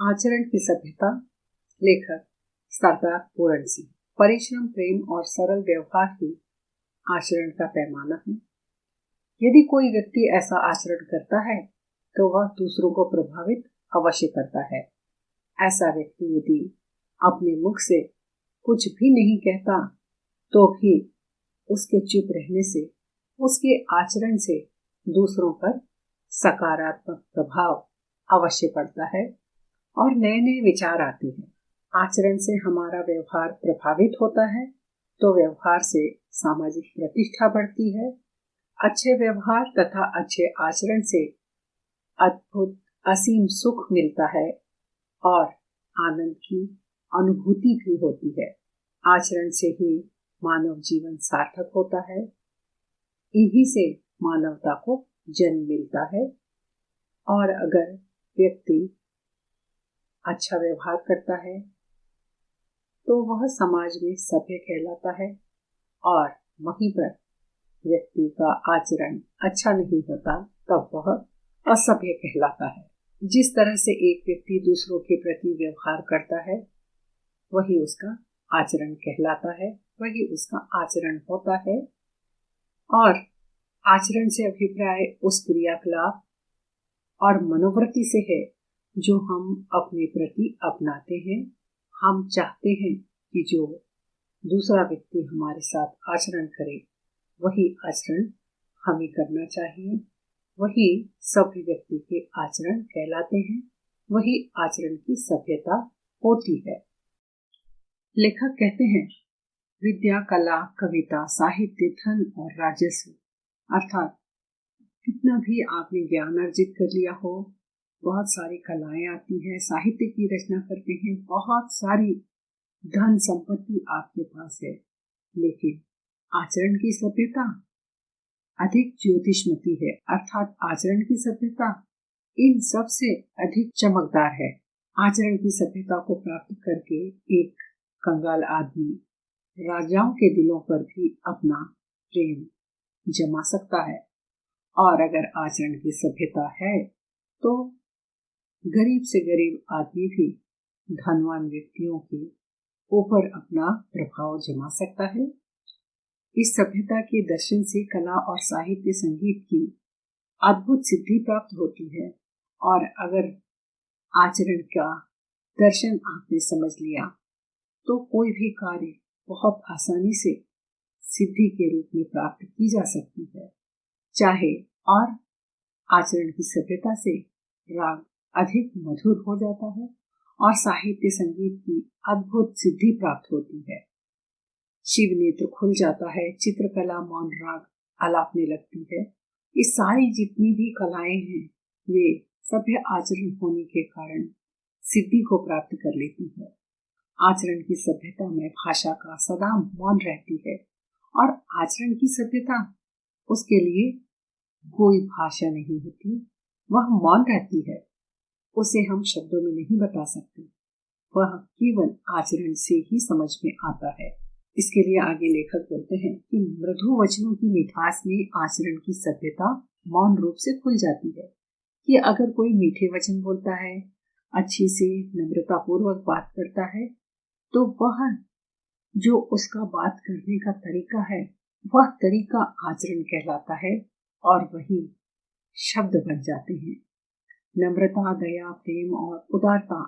आचरण की सभ्यता। लेखक सरदार पूरण सिंह। परिश्रम, प्रेम और सरल व्यवहार ही आचरण का पैमाना है। यदि कोई व्यक्ति ऐसा आचरण करता है तो वह दूसरों को प्रभावित अवश्य करता है। ऐसा व्यक्ति यदि अपने मुख से कुछ भी नहीं कहता तो भी उसके चुप रहने से, उसके आचरण से दूसरों पर सकारात्मक प्रभाव अवश्य पड़ता है और नए नए विचार आते हैं। आचरण से हमारा व्यवहार प्रभावित होता है तो व्यवहार से सामाजिक प्रतिष्ठा बढ़ती है। अच्छे व्यवहार तथा अच्छे आचरण से अद्भुत असीम सुख मिलता है और आनंद की अनुभूति भी होती है। आचरण से ही मानव जीवन सार्थक होता है। इन्हीं से मानवता को जन्म मिलता है। और अगर व्यक्ति अच्छा व्यवहार करता है तो वह समाज में सभ्य कहलाता है, और वहीं पर व्यक्ति का आचरण अच्छा नहीं होता तब वह असभ्य कहलाता है। जिस तरह से एक व्यक्ति दूसरों के प्रति व्यवहार करता है वही उसका आचरण कहलाता है, वही उसका आचरण होता है। और आचरण से अभिप्राय उस क्रियाकलाप और मनोवृत्ति से है जो हम अपने प्रति अपनाते हैं। हम चाहते हैं कि जो दूसरा व्यक्ति हमारे साथ आचरण करे वही आचरण हमें करना चाहिए। वही सभ्य व्यक्ति के आचरण कहलाते हैं, वही आचरण की सभ्यता होती है। लेखक कहते हैं, विद्या, कला, कविता, साहित्य, धन और राजस्व, अर्थात कितना भी आपने ज्ञान अर्जित कर लिया हो, बहुत सारी कलाएं आती हैं, साहित्य की रचना करते हैं, बहुत सारी धन संपत्ति आपके पास है, लेकिन आचरण की सभ्यता अधिक ज्योतिषमती है। अर्थात आचरण की सभ्यता इन सब से अधिक चमकदार है। आचरण की सभ्यता को प्राप्त करके एक कंगाल आदमी राजाओं के दिलों पर भी अपना प्रेम जमा सकता है, और अगर आचरण की सभ्यता है तो गरीब से गरीब आदमी भी धनवान व्यक्तियों के ऊपर अपना प्रभाव जमा सकता है। इस सभ्यता के दर्शन से कला और साहित्य, संगीत की अद्भुत सिद्धि प्राप्त होती है। और अगर आचरण का दर्शन आपने समझ लिया तो कोई भी कार्य बहुत आसानी से सिद्धि के रूप में प्राप्त की जा सकती है। चाहे और आचरण की सभ्यता से राग अधिक मधुर हो जाता है और साहित्य, संगीत की अद्भुत सिद्धि प्राप्त होती है। शिव नेत्र खुल जाता है, चित्रकला, मौन राग आलापने लगती है। ये सारी जितनी भी कलाएं हैं वे सभ्य आचरण होने के कारण सिद्धि को प्राप्त कर लेती है। आचरण की सभ्यता में भाषा का सदा मौन रहती है, और आचरण की सभ्यता उसके लिए कोई भाषा नहीं होती, वह मौन रहती है। उसे हम शब्दों में नहीं बता सकते, वह केवल आचरण से ही समझ में आता है। इसके लिए आगे लेखक बोलते हैं कि मृदु वचनों की मिठास में आचरण की सभ्यता मौन रूप से खुल जाती है। कि अगर कोई मीठे वचन बोलता है, अच्छी से नम्रता पूर्वक बात करता है, तो वह जो उसका बात करने का तरीका है वह तरीका आचरण कहलाता है, और वही शब्द बन जाते हैं। नम्रता, दया, प्रेम और उदारता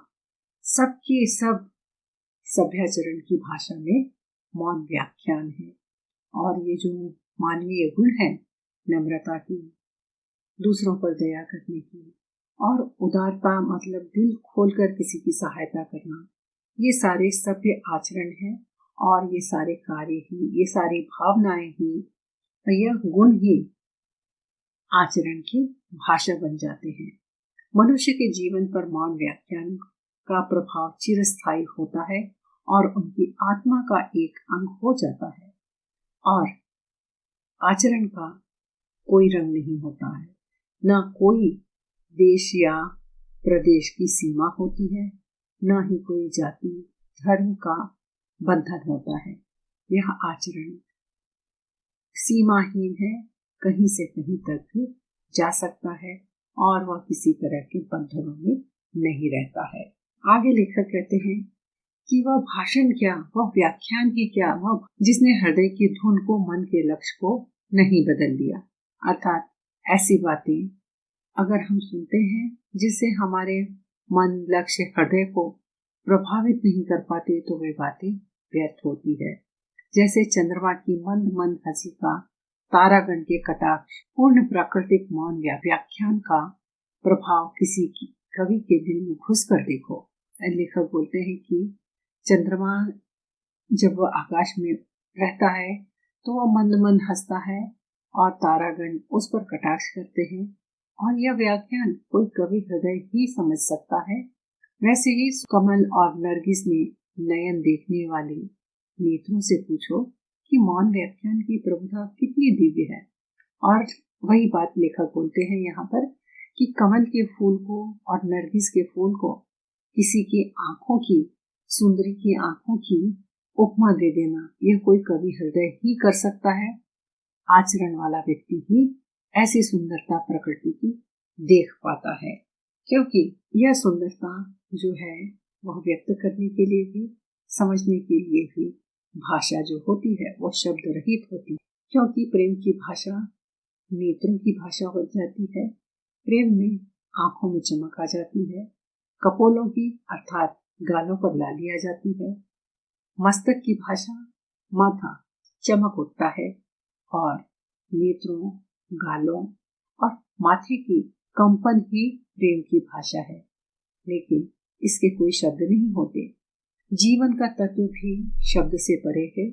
सबके सब सभ्याचरण की भाषा में मौन व्याख्यान है। और ये जो मानवीय गुण है, नम्रता की, दूसरों पर दया करने की, और उदारता मतलब दिल खोलकर किसी की सहायता करना, ये सारे सभ्य आचरण है। और ये सारे कार्य ही, ये सारी भावनाएं ही, यह गुण ही आचरण की भाषा बन जाते हैं। मनुष्य के जीवन पर मौन व्याख्यान का प्रभाव चिरस्थायी होता है और उनकी आत्मा का एक अंग हो जाता है। और आचरण का कोई रंग नहीं होता है, ना कोई देश या प्रदेश की सीमा होती है, ना ही कोई जाति धर्म का बंधन होता है। यह आचरण सीमाहीन है, कहीं से कहीं तक भी जा सकता है और वह किसी तरह के बंधनों में नहीं रहता है। आगे लेखक कहते हैं कि वह भाषण क्या, वह व्याख्यान ही क्या, वह जिसने हृदय की धुन को, मन के लक्ष्य को नहीं बदल दिया। अर्थात ऐसी बातें अगर हम सुनते हैं जिससे हमारे मन, लक्ष्य, हृदय को प्रभावित नहीं कर पाते तो वे बातें व्यर्थ होती है। जैसे चंद्रमा की मंद मंद हंसी का, तारागण के कटाक्ष, पूर्ण प्राकृतिक मौन या व्याख्यान का प्रभाव किसी की कवि के दिल में घुस कर देखो। लेखक बोलते हैं कि चंद्रमा जब वह आकाश में रहता है तो वह मंद मंद हंसता है और तारागण उस पर कटाक्ष करते हैं, और यह व्याख्यान कोई कवि हृदय ही समझ सकता है। वैसे ही कमल और नरगिस में नयन देखने वाले नेत्रों से पूछो कि मौन व्याख्यान की प्रभुता कितनी दिव्य है। और वही बात लेखक बोलते हैं यहाँ पर कि कमल के फूल को और नरगिस के फूल को किसी की आंखों की, सुंदरी की आंखों की उपमा दे देना, यह कोई कवि हृदय ही कर सकता है। आचरण वाला व्यक्ति ही ऐसी सुंदरता प्रकृति की देख पाता है, क्योंकि यह सुंदरता जो है वह व्यक्त करने के लिए भी, समझने के लिए भी भाषा जो होती है वो शब्द रहित होती है। क्योंकि प्रेम की भाषा नेत्रों की भाषा हो जाती है। प्रेम में आंखों में चमक आ जाती है, कपोलों की अर्थात गालों पर लाली आ जाती है। मस्तक की भाषा माथा, चमक उठता है, और नेत्रों, गालों और माथे की कंपन ही प्रेम की भाषा है। लेकिन इसके कोई शब्द नहीं होते। जीवन का तत्व भी शब्द से परे है।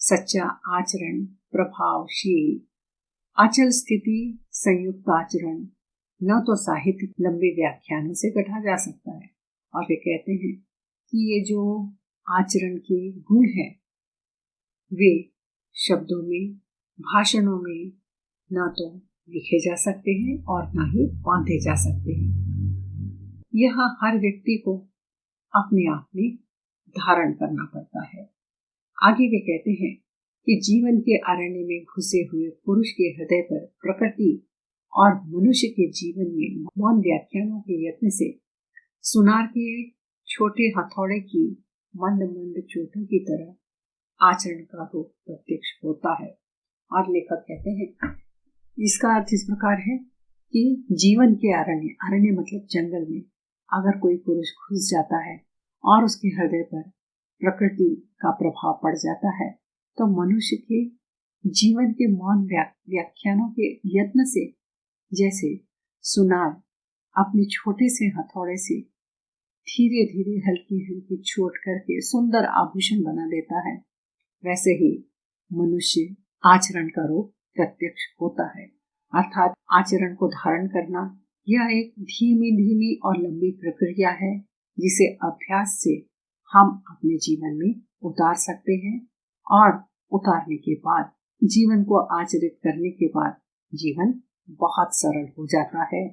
सच्चा आचरण, प्रभावशील, अचल स्थिति, संयुक्त आचरण न तो साहित्य लंबे व्याख्यानों से गढ़ा जा सकता है। और वे कहते हैं कि ये जो आचरण के गुण हैं वे शब्दों में, भाषणों में न तो लिखे जा सकते हैं और न ही बांधे जा सकते हैं। यह हर व्यक्ति को अपने आप में धारण करना पड़ता है। आगे वे कहते हैं कि जीवन के अरण्य में घुसे हुए पुरुष के हृदय पर प्रकृति और मनुष्य के जीवन में मौन व्याख्यानों के यत्न से सुनार के छोटे हथौड़े की मंद मंद चोटों की तरह आचरण का रूप प्रत्यक्ष होता है। और लेखक कहते हैं इसका अर्थ इस प्रकार है कि जीवन के अरण्य, अरण्य मतलब जंगल में अगर कोई पुरुष घुस जाता है और उसके हृदय पर प्रकृति का प्रभाव पड़ जाता है तो मनुष्य के जीवन के मौन व्याख्यानों के यत्न से जैसे सुनार अपने छोटे से हथौड़े से धीरे धीरे हल्की हल्की चोट करके सुंदर आभूषण बना देता है, वैसे ही मनुष्य आचरण का रूप प्रत्यक्ष होता है। अर्थात आचरण को धारण करना यह एक धीमी धीमी और लंबी प्रक्रिया है जिसे अभ्यास से हम अपने जीवन में उतार सकते हैं, और उतारने के बाद, जीवन को आचरित करने के बाद जीवन बहुत सरल हो जाता है।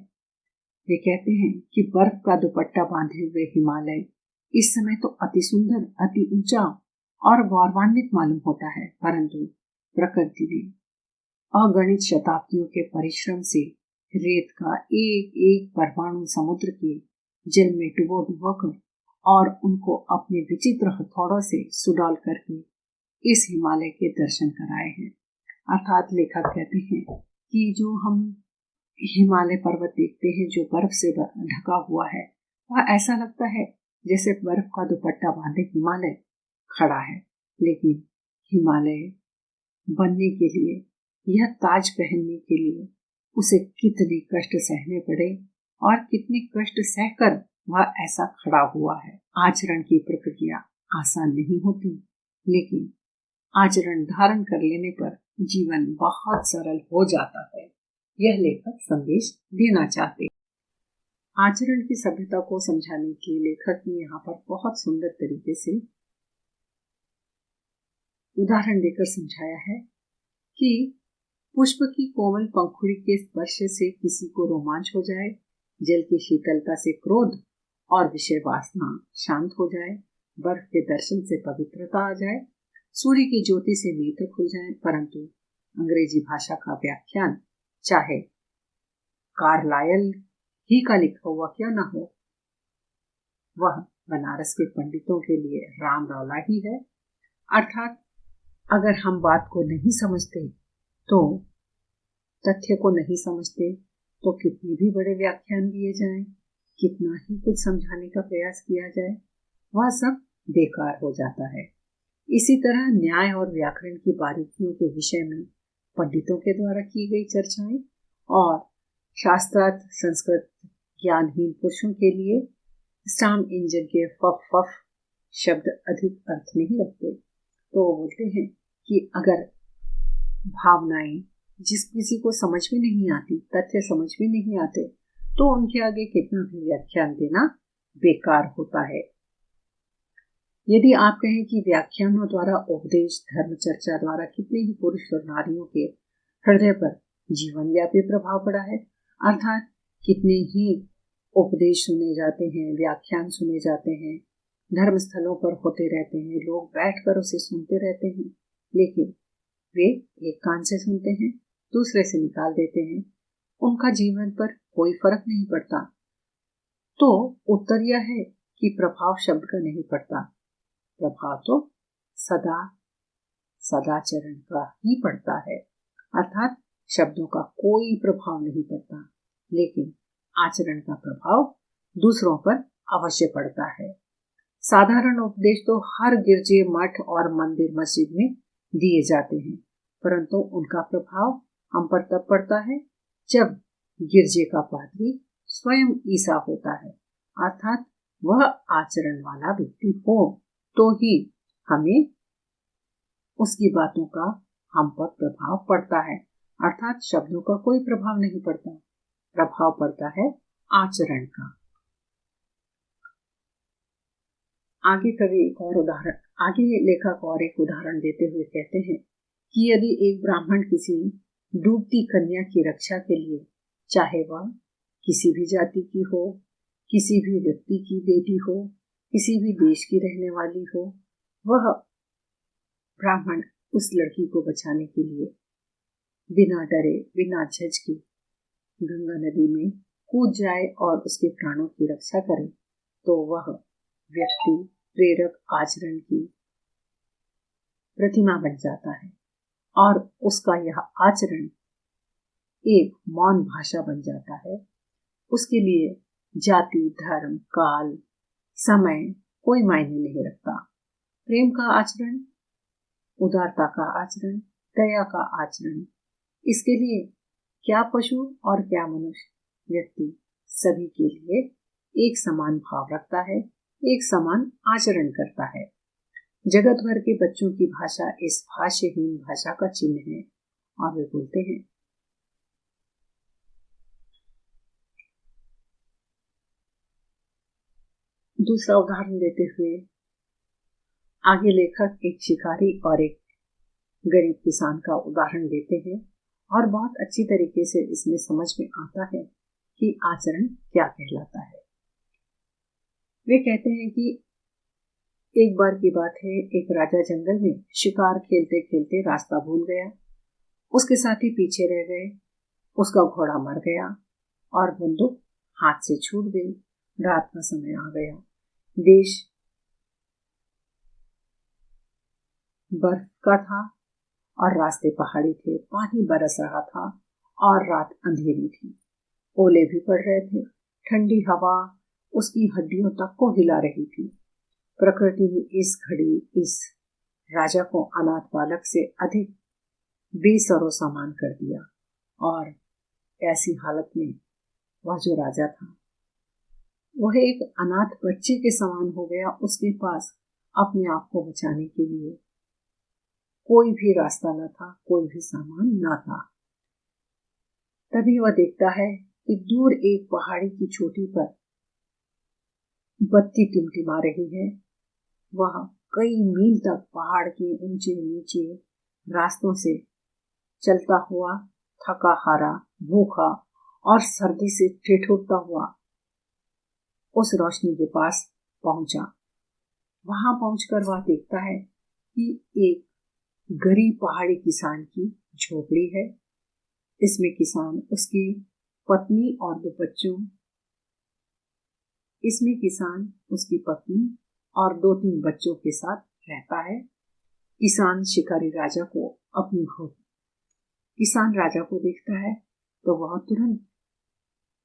वे कहते हैं कि बर्फ का दुपट्टा बांधे हुए हिमालय इस समय तो अति सुंदर, अति ऊंचा और गौरवान्वित मालूम होता है, परंतु प्रकृति ने अगणित शताब्दियों के परिश्रम से रेत का एक एक परमाणु समुद्र के जल में डुबो कर और उनको अपने विचित्र हथौड़ों से सुडौल करके इस हिमालय के दर्शन कराए हैं। अर्थात लेखक कहते हैं कि जो हम हिमालय पर्वत देखते हैं जो बर्फ से ढका हुआ है, वह ऐसा लगता है जैसे बर्फ का दुपट्टा बांधे हिमालय खड़ा है। लेकिन हिमालय बनने के लिए, यह ताज पहनने के लिए उसे कितने कष्ट सहने पड़े और कितने कष्ट सहकर वह ऐसा खड़ा हुआ है। आचरण की प्रक्रिया आसान नहीं होती, लेकिन आचरण धारण कर लेने पर जीवन बहुत सरल हो जाता है। यह लेखक संदेश देना चाहते। आचरण की सभ्यता को समझाने के लेखक ने यहाँ पर बहुत सुंदर तरीके से उदाहरण देकर समझाया है कि पुष्प की कोमल पंखुड़ी के स्पर्श से किसी को रोमांच हो जाए, जल की शीतलता से क्रोध और विषय वासना शांत हो जाए, बर्फ के दर्शन से पवित्रता आ जाए, सूर्य की ज्योति से नेत्र खुल जाए, परंतु अंग्रेजी भाषा का व्याख्यान चाहे कार्लायल ही का लिखा हुआ क्यों ना हो, वह बनारस के पंडितों के लिए राम रौला ही है। अर्थात अगर हम बात को नहीं समझते, तो तथ्य को नहीं समझते, तो कितने भी बड़े व्याख्यान दिए जाएं, कितना ही कुछ समझाने का प्रयास किया जाए, वह सब बेकार हो जाता है। इसी तरह न्याय और व्याकरण की बारीकियों के विषय में पंडितों के द्वारा की गई चर्चाएं और शास्त्रार्थ संस्कृत ज्ञानहीन पुरुषों के लिए स्टाम इंजन के फफ फफ शब्द अधिक अर्थ नहीं रखते। तो वो बोलते हैं कि अगर भावनाएं जिस किसी को समझ में नहीं आती, तथ्य समझ में नहीं आते, तो उनके आगे कितना भी व्याख्यान देना बेकार होता है। यदि आप कहें कि व्याख्यानों द्वारा उपदेश धर्म चर्चा द्वारा कितने ही पुरुष और नारियों के हृदय पर जीवन व्यापी प्रभाव पड़ा है, अर्थात कितने ही उपदेश सुने जाते हैं, व्याख्यान सुने जाते हैं, धर्म स्थलों पर होते रहते हैं, लोग बैठकर उसे सुनते रहते हैं, लेकिन वे एक कान से सुनते हैं, दूसरे से निकाल देते हैं, उनका जीवन पर कोई फर्क नहीं पड़ता। तो उत्तर यह है कि प्रभाव शब्द का नहीं पड़ता, प्रभाव तो सदाचरण का ही पड़ता है। अर्थात शब्दों का कोई प्रभाव नहीं पड़ता, लेकिन आचरण का प्रभाव दूसरों पर अवश्य पड़ता है। साधारण उपदेश तो हर गिरजे, मठ और मंदिर मस्जिद में दिए जाते हैं, परंतु उनका प्रभाव हम पर तब पड़ता है जब गिरजे का पादरी स्वयं ईसा होता है, अर्थात वह आचरण वाला व्यक्ति हो, तो ही हमें उसकी बातों का हम पर प्रभाव पड़ता है। अर्थात शब्दों का कोई प्रभाव नहीं पड़ता, प्रभाव पड़ता है आचरण का। आगे लेखक और एक उदाहरण देते हुए कहते हैं कि यदि एक ब्राह्मण किसी डूबती कन्या की रक्षा के लिए, चाहे वह किसी भी जाति की हो, किसी भी व्यक्ति की बेटी हो, किसी भी देश की रहने वाली हो, वह ब्राह्मण उस लड़की को बचाने के लिए बिना डरे, बिना झिझके गंगा नदी में कूद जाए और उसके प्राणों की रक्षा करे, तो वह व्यक्ति प्रेरक आचरण की प्रतिमा बन जाता है और उसका यह आचरण एक मौन भाषा बन जाता है। उसके लिए जाति, धर्म, काल, समय कोई मायने नहीं रखता। प्रेम का आचरण, उदारता का आचरण, दया का आचरण, इसके लिए क्या पशु और क्या मनुष्य व्यक्ति सभी के लिए एक समान भाव रखता है, एक समान आचरण करता है। जगत भर के बच्चों की भाषा इस भाष्यहीन भाषा का चिन्ह है और वे बोलते हैं। दूसरा उदाहरण देते हुए आगे लेखक एक शिकारी और एक गरीब किसान का उदाहरण देते हैं और बहुत अच्छी तरीके से इसमें समझ में आता है कि आचरण क्या कहलाता है। वे कहते हैं कि एक बार की बात है, एक राजा जंगल में शिकार खेलते खेलते रास्ता भूल गया। उसके साथी पीछे रह गए, उसका घोड़ा मर गया और बंदूक हाथ से छूट गई। रात का समय आ गया, देश बर्फ का था और रास्ते पहाड़ी थे, पानी बरस रहा था और रात अंधेरी थी। ओले भी पड़ रहे थे, ठंडी हवा उसकी हड्डियों तक को हिला रही थी। प्रकृति ने इस घड़ी इस राजा को अनाथ बालक से अधिक बेसरोसा मान कर दिया और ऐसी हालत में वह जो राजा था वह एक अनाथ बच्चे के समान हो गया। उसके पास अपने आप को बचाने के लिए कोई भी रास्ता न था, कोई भी सामान न था। तभी वह देखता है कि दूर एक पहाड़ी की चोटी पर बत्ती टिमटिमा रही है। वह कई मील तक पहाड़ के ऊंचे नीचे रास्तों से चलता हुआ, थका हारा, भूखा और सर्दी से ठिठुरता हुआ उस रोशनी के पास पहुंचा। वहां पहुंचकर वह देखता है कि एक गरीब पहाड़ी किसान की झोपड़ी है। इसमें किसान, उसकी पत्नी और 2 बच्चों इसमें किसान उसकी पत्नी और 2-3 बच्चों के साथ रहता है। किसान शिकारी राजा को अपनी किसान राजा को देखता है तो वह तुरंत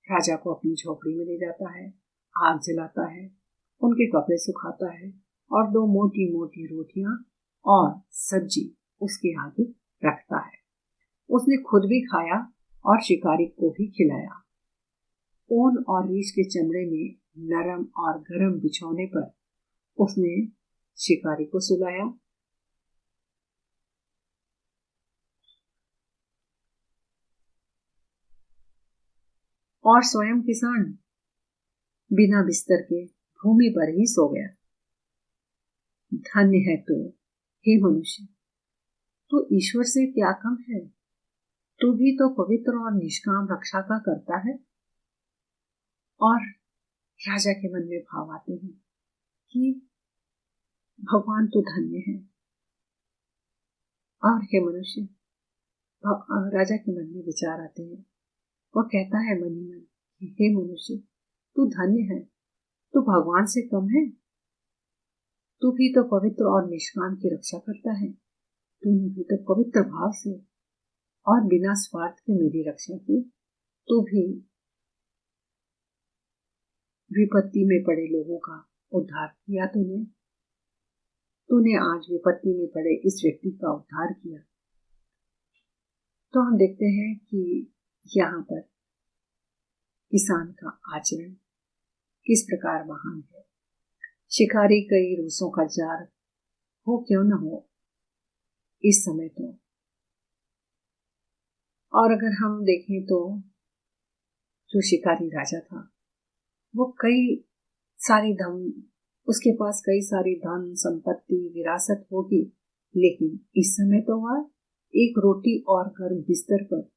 राजा को अपनी झोपड़ी में ले जाता है, आग जलाता है, उनके कपड़े सुखाता है और 2 मोटी मोटी रोटियां और सब्जी उसके आगे रखता है। उसने खुद भी खाया और शिकारी को भी खिलाया। ऊन और रीछ के चमड़े में नरम और गर्म बिछौने पर उसने शिकारी को सुलाया। और स्वयं किसान बिना बिस्तर के भूमि पर ही सो गया। धन्य है तू, हे मनुष्य, तू ईश्वर से क्या कम है। तू भी तो पवित्र और निष्काम रक्षा का करता है। और राजा के मन में भाव आते हैं कि भगवान तो धन्य है। और हे मनुष्य, राजा के मन में विचार आते हैं। वह कहता है मन ही मन, हे मनुष्य, तू धन्य है, तू भगवान से कम है। तू भी तो पवित्र और निष्काम की रक्षा करता है। तूने भी तो पवित्र भाव से और बिना स्वार्थ के मेरी रक्षा की। तू भी विपत्ति में पड़े लोगों का उद्धार किया। तूने आज विपत्ति में पड़े इस व्यक्ति का उद्धार किया। तो हम देखते हैं कि यहाँ पर किसान का आचरण किस प्रकार महान है। शिकारी कई रूसों का जार हो क्यों न हो इस समय तो। और अगर हम देखें तो जो शिकारी राजा था वो उसके पास कई सारी धन संपत्ति विरासत होगी, लेकिन इस समय तो वह एक रोटी और गर्म बिस्तर पर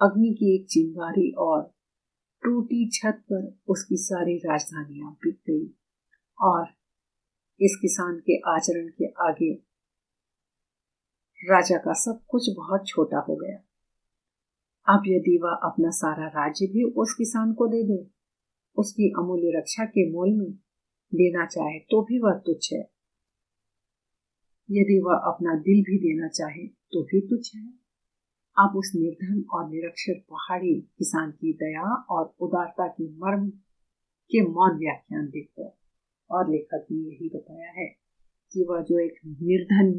अग्नि की एक चिंगारी और टूटी छत पर उसकी सारी राजधानियां बिक गई। और इस किसान के आचरण के आगे राजा का सब कुछ बहुत छोटा हो गया। अब यदि वह अपना सारा राज्य भी उस किसान को दे दे, उसकी अमूल्य रक्षा के मोल में देना चाहे तो भी वह तुच्छ है। यदि वह अपना दिल भी देना चाहे तो भी तुच्छ है। आप उस निर्धन और निरक्षर पहाड़ी किसान की दया और उदारता के मर्म के मौन व्याख्यान देखो। और लेखक ने यही बताया है कि वह जो एक निर्धन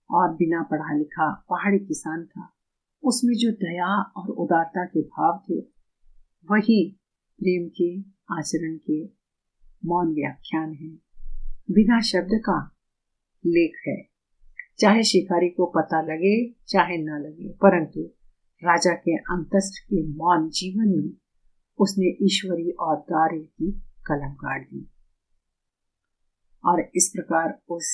और बिना पढ़ा लिखा पहाड़ी किसान था, उसमें जो दया और उदारता के भाव थे, वही प्रेम के आचरण के मौन व्याख्यान है, बिना शब्द का लेख है। चाहे शिकारी को पता लगे चाहे न लगे, परंतु राजा के अंतस्थ के मौन जीवन में उसने ईश्वरी और दार्य की कलम गाड़ दी। और इस प्रकार उस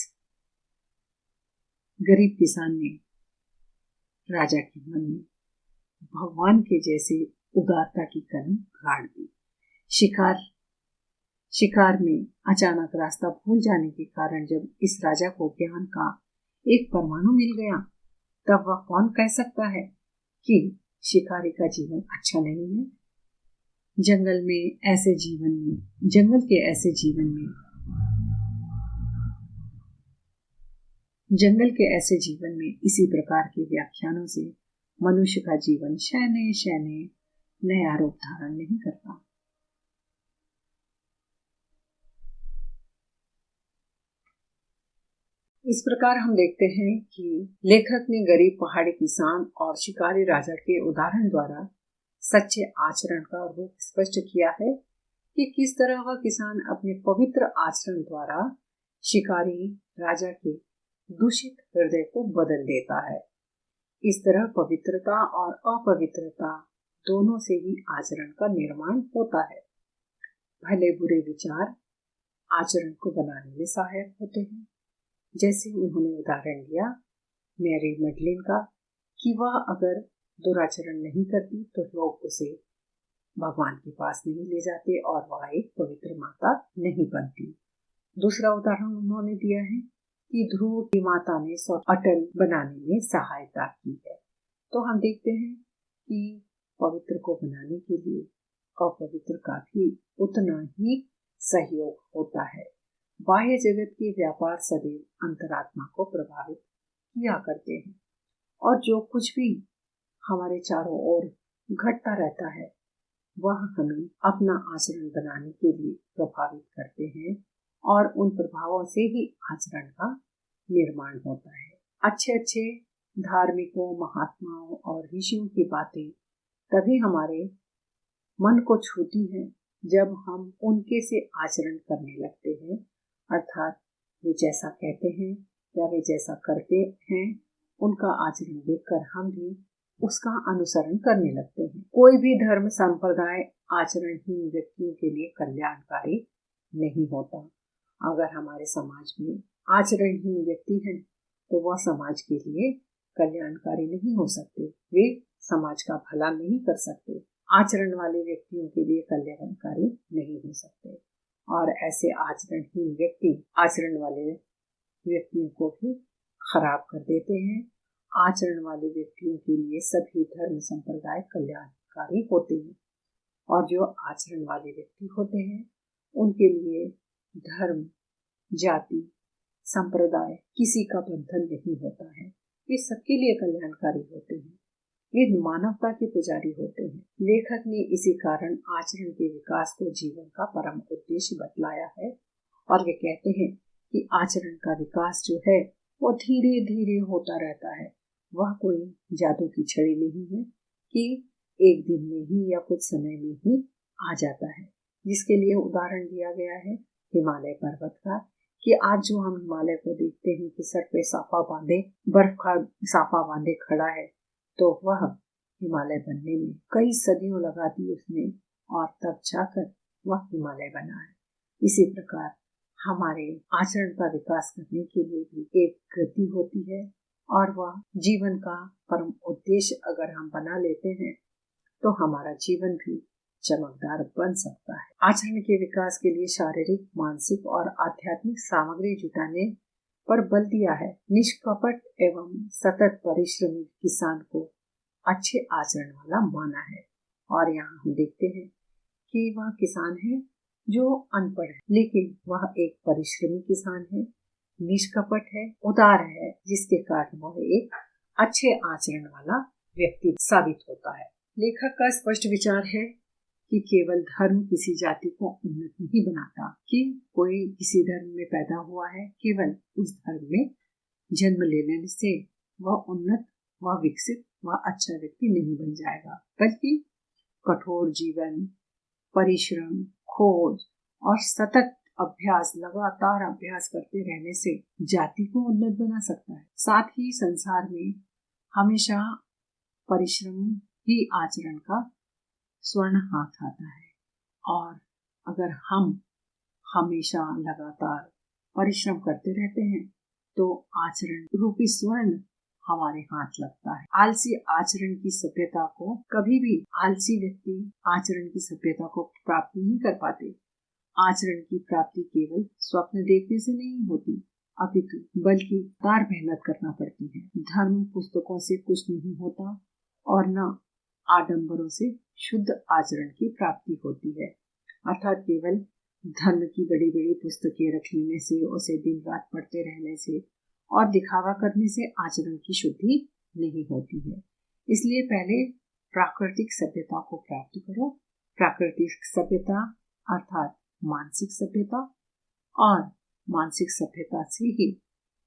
गरीब किसान ने राजा के मन में भगवान के जैसे उदारता की कलम गाड़ दी। शिकार में अचानक रास्ता भूल जाने के कारण जब इस राजा को ज्ञान का एक परमाणु मिल गया, तब वह कौन कह सकता है कि शिकारी का जीवन अच्छा नहीं है। जंगल के ऐसे जीवन में इसी प्रकार के व्याख्यानों से मनुष्य का जीवन शैने नया रूप धारण नहीं करता। इस प्रकार हम देखते हैं कि लेखक ने गरीब पहाड़ी किसान और शिकारी राजा के उदाहरण द्वारा सच्चे आचरण का रूप स्पष्ट किया है कि किस तरह वह किसान अपने पवित्र आचरण द्वारा शिकारी राजा के दूषित हृदय को बदल देता है। इस तरह पवित्रता और अपवित्रता दोनों से ही आचरण का निर्माण होता है। भले बुरे विचार आचरण को बनाने में सहायक होते हैं, जैसे उन्होंने उदाहरण दिया मैरी मैडलिन का कि वह अगर दुराचरण नहीं करती तो लोग उसे भगवान के पास नहीं ले जाते और वह एक पवित्र माता नहीं बनती। दूसरा उदाहरण उन्होंने दिया है कि ध्रुव की माता ने अटल बनाने में सहायता की है। तो हम देखते हैं कि पवित्र को बनाने के लिए अपवित्र का भी उतना ही सहयोग होता है। बाह्य जगत के व्यापार सदैव अंतरात्मा को प्रभावित किया करते हैं और जो कुछ भी हमारे चारों ओर घटता रहता है वह हमें अपना आचरण बनाने के लिए प्रभावित करते हैं और उन प्रभावों से ही आचरण का निर्माण होता है। अच्छे अच्छे धार्मिकों, महात्माओं और ऋषियों की बातें तभी हमारे मन को छूती हैं जब हम उनके से आचरण करने लगते हैं, अर्थात वे जैसा कहते हैं या वे जैसा करते हैं उनका आचरण देखकर हम भी उसका अनुसरण करने लगते हैं। कोई भी धर्म संप्रदाय आचरणहीन व्यक्तियों के लिए कल्याणकारी नहीं होता। अगर हमारे समाज में आचरणहीन व्यक्ति हैं तो वह समाज के लिए कल्याणकारी नहीं हो सकते, वे समाज का भला नहीं कर सकते। आचरण वाले व्यक्तियों के लिए कल्याणकारी नहीं हो सकते और ऐसे आचरणहीन व्यक्ति आचरण वाले व्यक्तियों को भी खराब कर देते हैं। आचरण वाले व्यक्तियों के लिए सभी धर्म संप्रदाय कल्याणकारी होते हैं और जो आचरण वाले व्यक्ति होते हैं उनके लिए धर्म, जाति, संप्रदाय किसी का बंधन नहीं होता है। वे सबके लिए कल्याणकारी होते हैं, वे मानवता के पुजारी होते हैं। लेखक ने इसी कारण आचरण के विकास को जीवन का परम उद्देश्य बतलाया है और वे कहते हैं कि आचरण का विकास जो है वो धीरे धीरे होता रहता है। वह कोई जादू की छड़ी नहीं है कि एक दिन में ही या कुछ समय में ही आ जाता है, जिसके लिए उदाहरण दिया गया है हिमालय पर्वत का कि आज जो हम हिमालय को देखते हैं कि सर पे साफा बांधे, बर्फ का साफा बांधे खड़ा है, तो वह हिमालय बनने में कई सदियों लगा दी उसने और तब जाकर वह हिमालय बना है। इसी प्रकार हमारे आचरण का विकास करने के लिए भी एक गति होती है और वह जीवन का परम उद्देश्य अगर हम बना लेते हैं तो हमारा जीवन भी चमकदार बन सकता है। आचरण के विकास के लिए शारीरिक, मानसिक और आध्यात्मिक सामग्री जुटाने पर बल दिया है। निष्कपट एवं सतत परिश्रमी किसान को अच्छे आचरण वाला माना है और यहाँ हम देखते हैं कि वह किसान है जो अनपढ़ है लेकिन वह एक परिश्रमी किसान है, निष्कपट है, उदार है, जिसके कारण वह एक अच्छे आचरण वाला व्यक्ति साबित होता है। लेखक का स्पष्ट विचार है कि केवल धर्म किसी जाति को उन्नत नहीं बनाता कि कोई किसी धर्म में पैदा हुआ है, केवल उस धर्म में जन्म लेने से वह उन्नत, वह विकसित, वह अच्छा व्यक्ति नहीं बन जाएगा, बल्कि कठोर जीवन, परिश्रम, खोज और सतत अभ्यास, लगातार अभ्यास करते रहने से जाति को उन्नत बना सकता है। साथ ही संसार में हमेशा परिश्रम ही आचरण का स्वर्ण हाथ आता है और अगर हम हमेशा लगातार परिश्रम करते रहते हैं तो आचरण रूपी स्वर्ण हमारे हाथ लगता है। आलसी आचरण की सभ्यता को कभी भी आलसी व्यक्ति आचरण की सभ्यता को प्राप्त नहीं कर पाते। आचरण की प्राप्ति केवल स्वप्न देखने से नहीं होती, अपितु बल्कि लगातार मेहनत करना पड़ती है। धर्म पुस्तकों से कुछ नहीं होता और न आडंबरों से शुद्ध आचरण की प्राप्ति होती है। अर्थात केवल धर्म की बड़ी बड़ी पुस्तकें रख लेने से, उसे दिन रात पढ़ते रहने से और दिखावा करने से आचरण की शुद्धि नहीं होती है। इसलिए पहले प्राकृतिक सभ्यता को प्राप्त करो। प्राकृतिक सभ्यता अर्थात मानसिक सभ्यता, और मानसिक सभ्यता से ही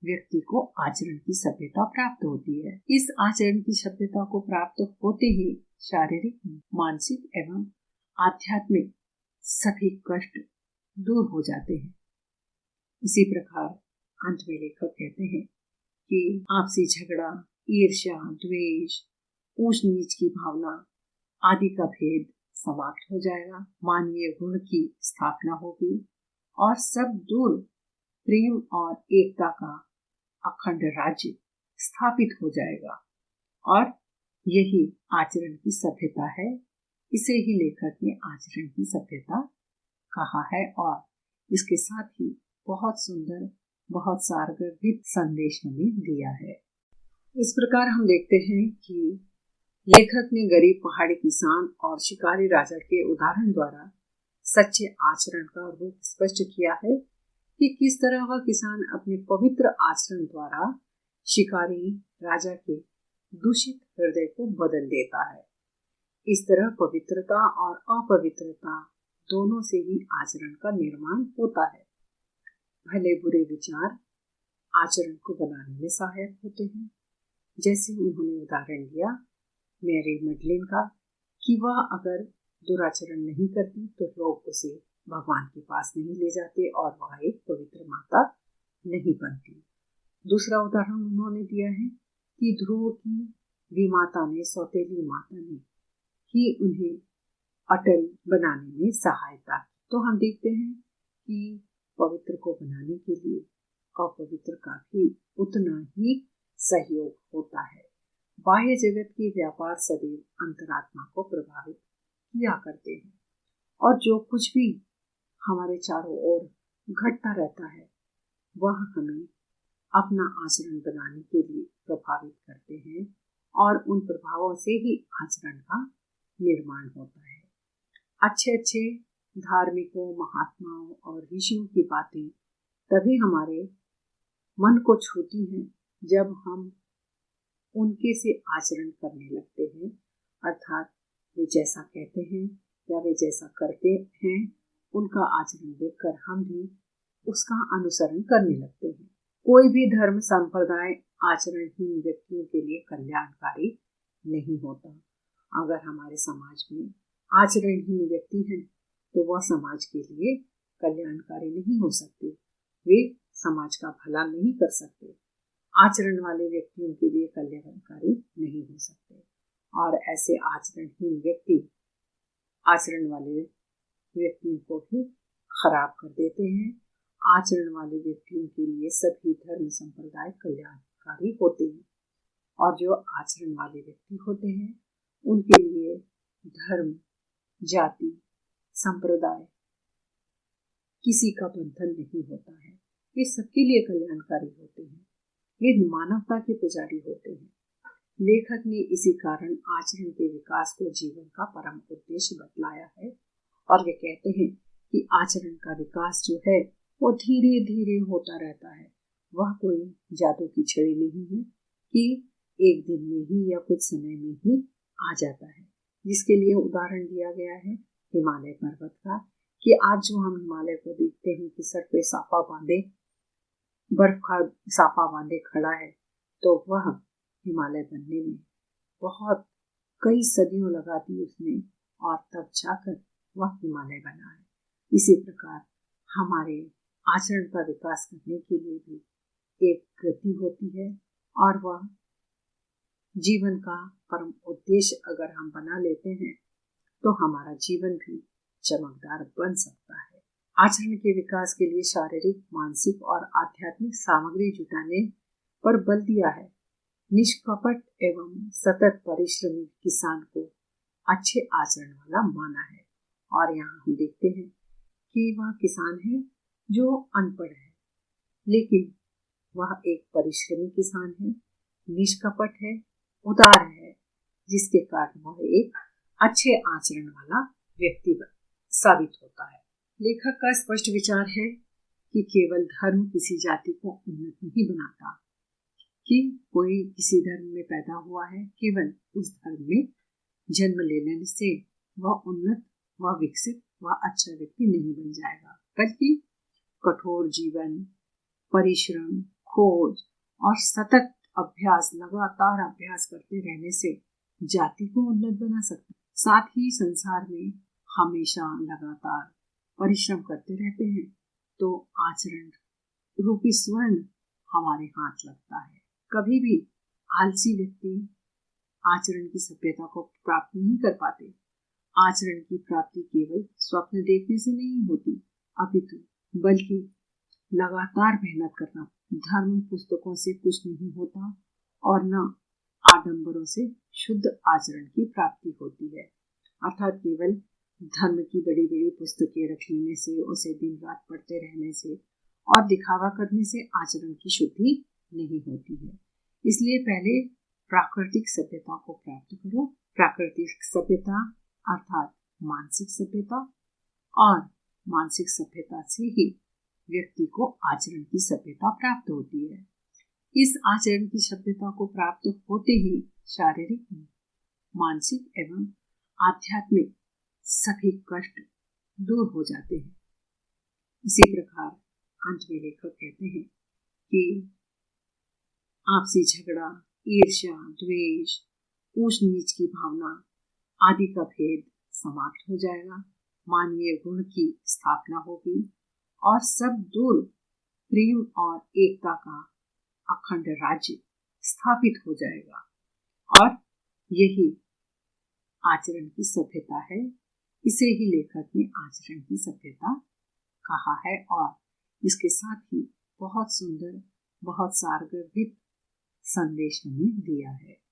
व्यक्ति को आचरण की सभ्यता प्राप्त होती है। इस आचरण की सभ्यता को प्राप्त होते ही शारीरिक, मानसिक एवं आध्यात्मिक सभी कष्ट दूर हो जाते हैं। इसी प्रकार अंत में लेखक कहते हैं कि आपसी झगड़ा, ईर्ष्या, द्वेष, ऊंच नीच की भावना आदि का भेद समाप्त हो जाएगा, मानवीय गुण की स्थापना होगी और सब दूर प्रेम और एकता का अखंड राज्य स्थापित हो जाएगा और यही आचरण की सभ्यता है। इसे ही लेखक ने आचरण की सभ्यता कहा है और इसके साथ ही बहुत सुंदर, बहुत सारगर्भित संदेश हमें दिया है। इस प्रकार हम देखते हैं कि लेखक ने गरीब पहाड़ी किसान और शिकारी राजा के उदाहरण द्वारा सच्चे आचरण का रूप स्पष्ट किया है कि किस तरह वह किसान अपने पवित्र आचरण द्वारा शिकारी राजा के दूषित हृदय को बदल देता है। इस तरह पवित्रता और अपवित्रता दोनों से ही आचरण का निर्माण होता है। भले बुरे विचार आचरण को बनाने में सहायक होते हैं, जैसे उन्होंने उदाहरण दिया मैरी मैडलिन का कि वह अगर दुराचरण नहीं करती तो लोग उसे भगवान के पास नहीं ले जाते और वह एक पवित्र माता नहीं बनती। दूसरा उदाहरण उन्होंने दिया है कि ध्रुव की विमाता ने, सौतेली माता ने ही उन्हें अटल बनाने में सहायता। तो हम देखते हैं कि पवित्र को बनाने के लिए अपवित्र का भी उतना ही सहयोग होता है। बाह्य जगत के व्यापार सदैव अंतरात्मा को प्रभावित किया करते हैं और जो कुछ भी हमारे चारों ओर घटता रहता है वह हमें अपना आचरण बनाने के लिए प्रभावित करते हैं और उन प्रभावों से ही आचरण का निर्माण होता है। अच्छे अच्छे धार्मिकों, महात्माओं और ऋषियों की बातें तभी हमारे मन को छूती हैं जब हम उनके से आचरण करने लगते हैं, अर्थात वे जैसा कहते हैं या वे जैसा करते हैं उनका आचरण देखकर हम भी उसका अनुसरण करने लगते हैं। कोई भी धर्म संप्रदाय आचरणहीन व्यक्तियों के लिए कल्याणकारी नहीं होता। अगर हमारे समाज में आचरणहीन व्यक्ति हैं तो वह समाज के लिए कल्याणकारी नहीं हो सकते, वे समाज का भला नहीं कर सकते। आचरण वाले व्यक्तियों के लिए कल्याणकारी नहीं हो सकते और ऐसे आचरणहीन व्यक्ति आचरण वाले व्यक्तियों को भी खराब कर देते हैं। आचरण वाले व्यक्तियों के लिए सभी धर्म संप्रदाय कल्याणकारी होते हैं और जो आचरण वाले व्यक्ति होते हैं उनके लिए धर्म, जाति, संप्रदाय किसी का बंधन नहीं होता है। वे सबके लिए कल्याणकारी होते हैं, वे मानवता के पुजारी होते हैं। लेखक ने इसी कारण आचरण के विकास को जीवन का परम उद्देश्य बतलाया है और वे कहते हैं कि आचरण का विकास जो है वो धीरे धीरे होता रहता है। वह कोई जादू की छड़ी नहीं है कि एक दिन में ही या कुछ समय में ही आ जाता है, जिसके लिए उदाहरण दिया गया है हिमालय पर्वत का कि आज जो हम हिमालय को देखते हैं कि सर पे साफा बांधे, बर्फ का साफा बांधे खड़ा है, तो वह हिमालय बनने में बहुत कई सदियों लगा दी उसने और तब जाकर वह हिमालय बना है। इसी प्रकार हमारे आचरण का विकास करने के लिए भी एक गति होती है और वह जीवन का परम उद्देश्य अगर हम बना लेते हैं तो हमारा जीवन भी चमकदार बन सकता है। आचरण के विकास के लिए शारीरिक, मानसिक और आध्यात्मिक सामग्री जुटाने पर बल दिया है। निष्कपट एवं सतत परिश्रमी किसान को अच्छे आचरण वाला माना है और यहाँ हम देखते हैं कि वह किसान है जो अनपढ़ है, लेकिन वह एक परिश्रमी किसान है, निष्कपट है, उदार है, जिसके कारण वह एक अच्छे आचरण वाला व्यक्ति साबित होता है। लेखक का स्पष्ट विचार है कि केवल धर्म किसी जाति को उन्नत नहीं बनाता, कि कोई किसी धर्म में पैदा हुआ है, केवल उस धर्म में जन्म लेने से वह उन्नत, वह विकसित, वह अच्छा व्यक्ति नहीं बन जाएगा, बल्कि कठोर जीवन, परिश्रम, खोज और सतत अभ्यास, लगातार अभ्यास करते रहने से जाति को उन्नत बना सकते। साथ ही संसार में हमेशा लगातार परिश्रम करते रहते हैं तो आचरण रूपी स्वर्ण हमारे हाथ लगता है। कभी भी आलसी व्यक्ति आचरण की सभ्यता को प्राप्त नहीं कर पाते। आचरण की प्राप्ति केवल स्वप्न देखने से नहीं होती, अपितु बल्कि लगातार मेहनत करना। धर्म पुस्तकों से कुछ नहीं होता और न आडंबरों से शुद्ध आचरण की प्राप्ति होती है। अर्थात केवल धर्म की बड़ी बड़ी पुस्तकें रख लेने से, उसे दिन रात पढ़ते रहने से और दिखावा करने से आचरण की शुद्धि नहीं होती है। इसलिए पहले प्राकृतिक सभ्यता को प्राप्त करो। प्राकृतिक सभ्यता अर्थात मानसिक सभ्यता, और मानसिक सभ्यता से ही व्यक्ति को आचरण की सभ्यता प्राप्त होती है। इस आचरण की सभ्यता को प्राप्त होते ही शारीरिक, मानसिक एवं आध्यात्मिक सभी कष्ट दूर हो जाते हैं। इसी प्रकार अंत में लेखक कहते हैं कि आपसी झगड़ा, ईर्ष्या, द्वेष, ऊंच नीच की भावना आदि का भेद समाप्त हो जाएगा, मानवीय गुण की स्थापना होगी और सब दूर प्रेम और एकता का अखंड राज्य स्थापित हो जाएगा। और यही आचरण की सभ्यता है। इसे ही लेखक ने आचरण की सभ्यता कहा है और इसके साथ ही बहुत सुंदर, बहुत सारगर्भित संदेश हमें दिया है।